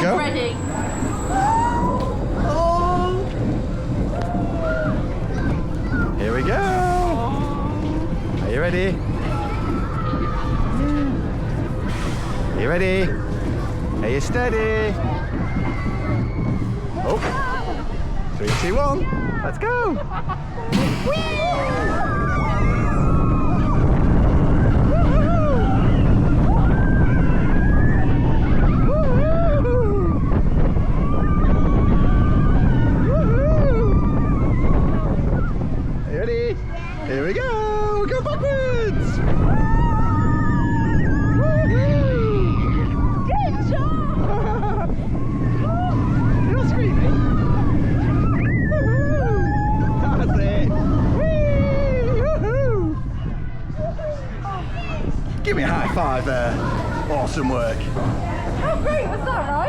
we go. Ready. Oh. Here we go. Are you ready? Are you ready? Are you steady? Oh. 3, 2, 1. Let's go. Here we go! We'll go backwards! Good job! You're not screaming! That's it! Whee! Give me a high five there! Awesome work!